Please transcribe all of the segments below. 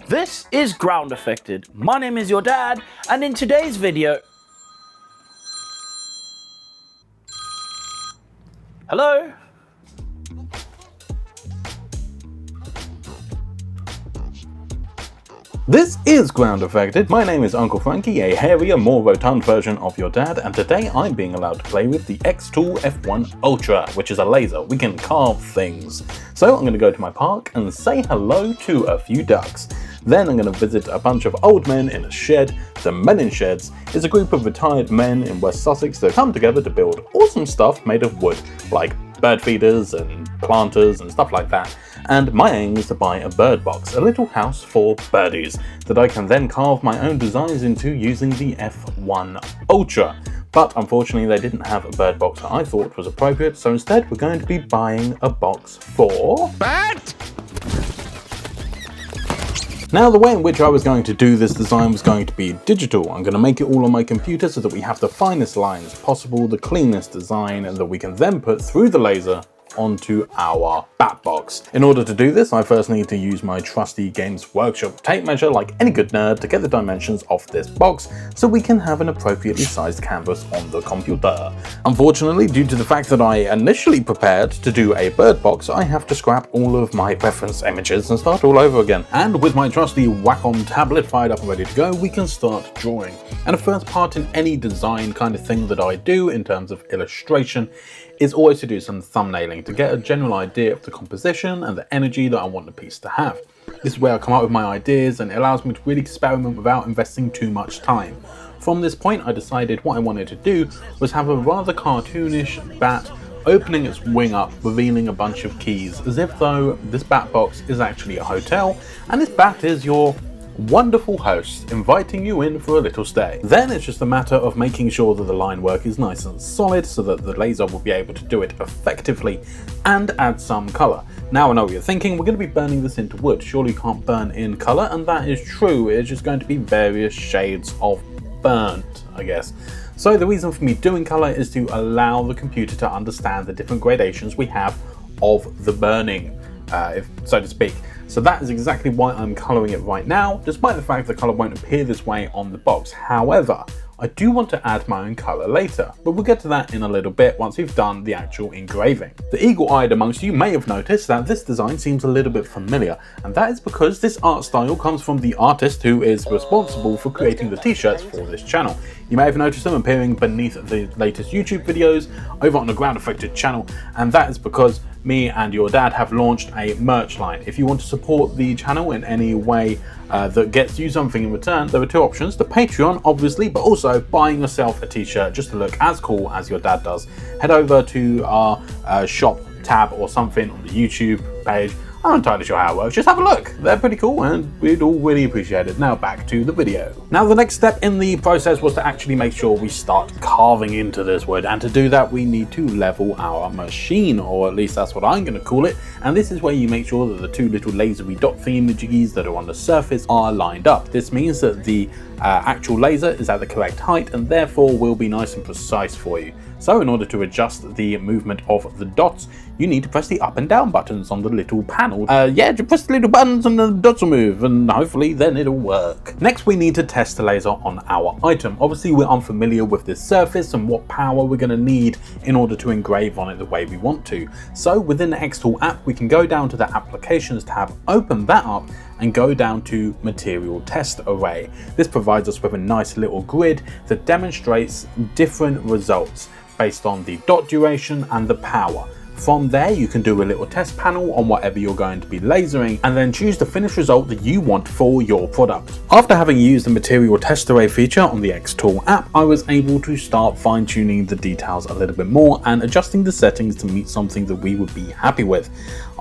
This is Groundeffected. My name is your dad, and in today's video... Hello? This is Groundeffected. My name is Uncle Frankie, a hairier, more rotund version of your dad, and today I'm being allowed to play with the XTool F1 Ultra, which is a laser. We can carve things. So I'm going to go to my park and say hello to a few ducks. Then I'm going to visit a bunch of old men in a shed. The Men in Sheds is a group of retired men in West Sussex that come together to build awesome stuff made of wood, like bird feeders and planters and stuff like that. And my aim is to buy a bird box, a little house for birdies, that I can then carve my own designs into using the F1 Ultra. But unfortunately they didn't have a bird box that I thought was appropriate, so instead we're going to be buying a box for... Bat! Now, the way in which I was going to do this design was going to be digital. I'm going to make it all on my computer so that we have the finest lines possible, the cleanest design, and that we can then put through the laser onto our bat box. In order to do this, I first need to use my trusty Games Workshop tape measure like any good nerd to get the dimensions of this box so we can have an appropriately sized canvas on the computer. Unfortunately, due to the fact that I initially prepared to do a bird box, I have to scrap all of my reference images and start all over again. And with my trusty Wacom tablet fired up and ready to go, we can start drawing. And the first part in any design kind of thing that I do in terms of illustration is always to do some thumbnailing to get a general idea of the composition and the energy that I want the piece to have. This is where I come up with my ideas, and it allows me to really experiment without investing too much time. From this point, I decided what I wanted to do was have a rather cartoonish bat opening its wing up, revealing a bunch of keys, as if though this bat box is actually a hotel and this bat is your wonderful host inviting you in for a little stay. Then it's just a matter of making sure that the line work is nice and solid so that the laser will be able to do it effectively and add some colour. Now I know what you're thinking, we're going to be burning this into wood. Surely you can't burn in colour, and that is true. It's just going to be various shades of burnt, I guess. So the reason for me doing colour is to allow the computer to understand the different gradations we have of the burning, so to speak. So that is exactly why I'm colouring it right now, despite the fact the colour won't appear this way on the box. However, I do want to add my own colour later, but we'll get to that in a little bit once we've done the actual engraving. The eagle-eyed amongst you may have noticed that this design seems a little bit familiar, and that is because this art style comes from the artist who is responsible for creating the t-shirts for this channel. You may have noticed them appearing beneath the latest YouTube videos over on the Groundeffected channel, and that is because me and your dad have launched a merch line. If you want to support the channel in any way that gets you something in return, there are two options: the Patreon, obviously, but also buying yourself a t-shirt just to look as cool as your dad does. Head over to our shop tab or something on the YouTube page. I'm not entirely sure how it works, just have a look. They're pretty cool and we'd all really appreciate it. Now back to the video. Now the next step in the process was to actually make sure we start carving into this wood, and to do that we need to level our machine, or at least that's what I'm going to call it. And this is where you make sure that the two little lasery dot thingamajiggies that are on the surface are lined up. This means that the actual laser is at the correct height and therefore will be nice and precise for you. So in order to adjust the movement of the dots, you need to press the up and down buttons on the little panel. Just press the little buttons and the dots will move, and hopefully then it'll work. Next we need to test the laser on our item. Obviously we're unfamiliar with this surface and what power we're going to need in order to engrave on it the way we want to. So within the XTool app we can go down to the Applications tab, open that up, and go down to Material Test Array. This provides us with a nice little grid that demonstrates different results based on the dot duration and the power. From there you can do a little test panel on whatever you're going to be lasering, and then choose the finished result that you want for your product. After having used the Material Test Array feature on the XTool app, I was able to start fine-tuning the details a little bit more and adjusting the settings to meet something that we would be happy with.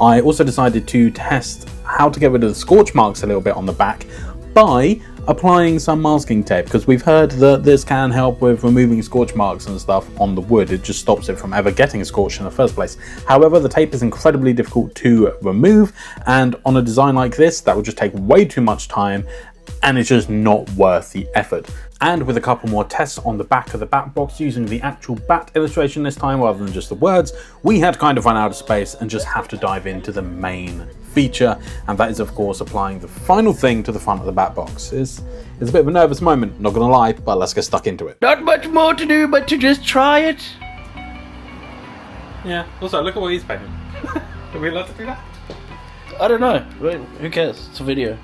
I also decided to test how to get rid of the scorch marks a little bit on the back by applying some masking tape, because we've heard that this can help with removing scorch marks and stuff on the wood. It just stops it from ever getting scorched in the first place. However, the tape is incredibly difficult to remove, and on a design like this that would just take way too much time and it's just not worth the effort. And with a couple more tests on the back of the bat box using the actual bat illustration this time rather than just the words, we had kind of run out of space and just have to dive into the main feature, and that is of course applying the final thing to the front of the bat box. It's a bit of a nervous moment, not gonna lie, but let's get stuck into it. Not much more to do but to just try it. Yeah, also look at what he's painting. Are we allowed to do that? I don't know. Who cares? It's a video.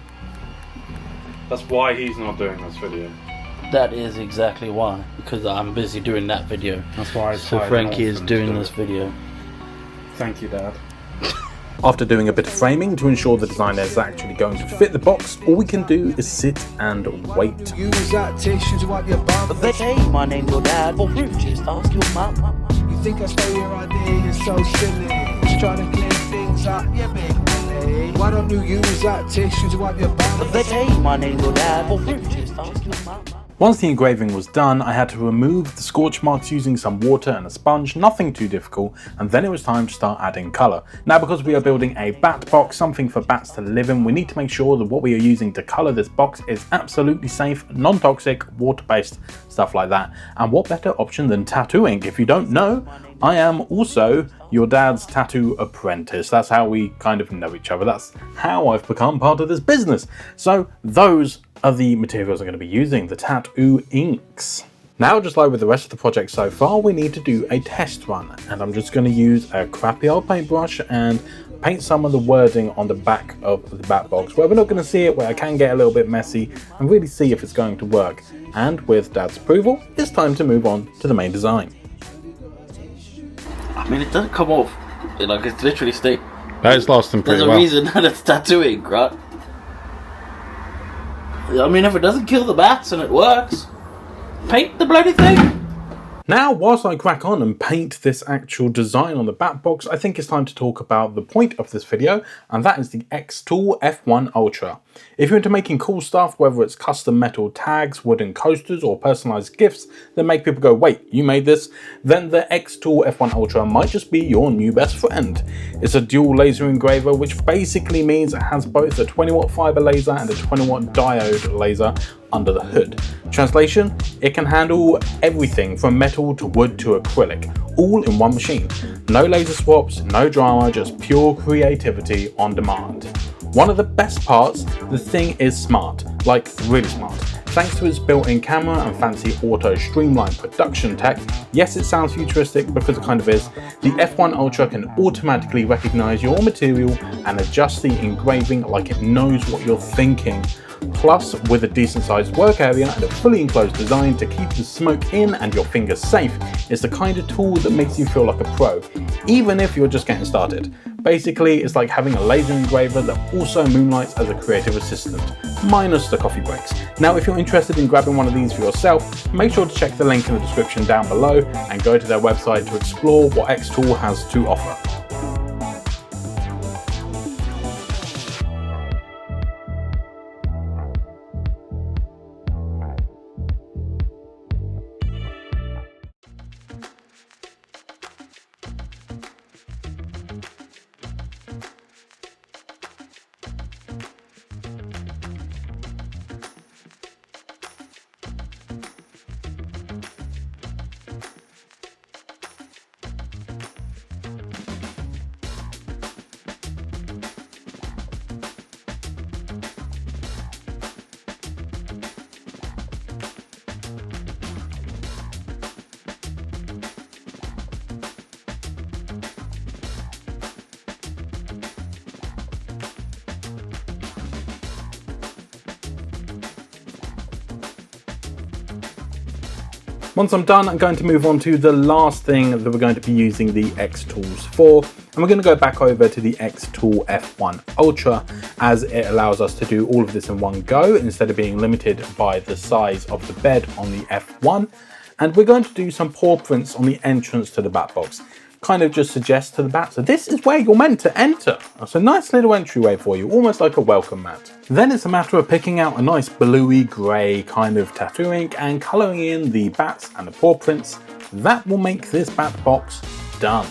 That's why he's not doing this video. That is exactly why. Because I'm busy doing that video. That's why. So Frankie is doing this video. Thank you, Dad. After doing a bit of framing to ensure the design is actually going to fit the box, all we can do is sit and wait. Hey, my name's your dad. Paw Prints, just ask your mum. You think I stole your idea? You're so silly. Just trying to clear things up, yeah, big Willie. Why don't you use that tissue to wipe your butt? Hey, my name's your dad. Paw Prints, just ask your mum. Once the engraving was done, I had to remove the scorch marks using some water and a sponge, nothing too difficult, and then it was time to start adding colour. Now, because we are building a bat box, something for bats to live in, we need to make sure that what we are using to colour this box is absolutely safe, non-toxic, water-based, stuff like that. And what better option than tattoo ink? If you don't know, I am also your dad's tattoo apprentice. That's how we kind of know each other. That's how I've become part of this business. So those are the materials I'm going to be using, the tattoo inks. Now, just like with the rest of the project so far, we need to do a test run, and I'm just going to use a crappy old paintbrush and paint some of the wording on the back of the bat box where we're not going to see it, where I can get a little bit messy and really see if it's going to work. And with Dad's approval, it's time to move on to the main design. I mean, it doesn't come off. Like, it's literally stick. That is lasting pretty well. There's a reason that it's tattooing, right? I mean, if it doesn't kill the bats and it works, paint the bloody thing. Now, whilst I crack on and paint this actual design on the bat box, I think it's time to talk about the point of this video, and that is the XTool F1 Ultra. If you're into making cool stuff, whether it's custom metal tags, wooden coasters, or personalised gifts that make people go, wait, you made this? Then the XTool F1 Ultra might just be your new best friend. It's a dual laser engraver, which basically means it has both a 20-watt fibre laser and a 20-watt diode laser under the hood. Translation, it can handle everything from metal to wood to acrylic, all in one machine. No laser swaps, no drama, just pure creativity on demand. One of the best parts, the thing is smart, like really smart. Thanks to its built-in camera and fancy auto streamlined production tech, yes, it sounds futuristic because it kind of is, the F1 Ultra can automatically recognize your material and adjust the engraving like it knows what you're thinking. Plus, with a decent sized work area and a fully enclosed design to keep the smoke in and your fingers safe, it's the kind of tool that makes you feel like a pro, even if you're just getting started. Basically, it's like having a laser engraver that also moonlights as a creative assistant, minus the coffee breaks. Now, if you're interested in grabbing one of these for yourself, make sure to check the link in the description down below and go to their website to explore what XTool has to offer. Once I'm done, I'm going to move on to the last thing that we're going to be using the XTools for, and we're going to go back over to the XTool F1 Ultra, as it allows us to do all of this in one go instead of being limited by the size of the bed on the F1. And we're going to do some paw prints on the entrance to the bat box. Kind of just suggests to the bat, so this is where you're meant to enter. That's a nice little entryway for you, almost like a welcome mat. Then it's a matter of picking out a nice bluey grey kind of tattoo ink and colouring in the bats and the paw prints. That will make this bat box done.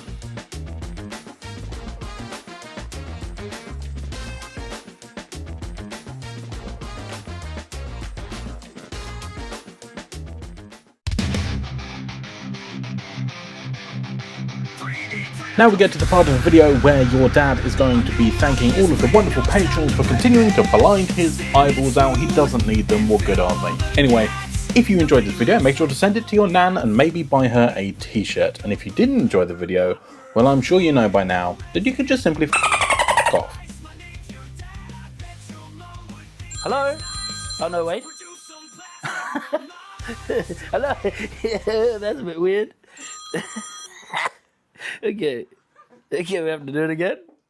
Now we get to the part of the video where your dad is going to be thanking all of the wonderful patrons for continuing to blind his eyeballs out. He doesn't need them, what good are they? Anyway, if you enjoyed this video, make sure to send it to your nan and maybe buy her a t-shirt. And if you didn't enjoy the video, well, I'm sure you know by now that you could just simply off. Hello? Oh no, wait. Hello? That's a bit weird. Okay. Okay, we have to do it again.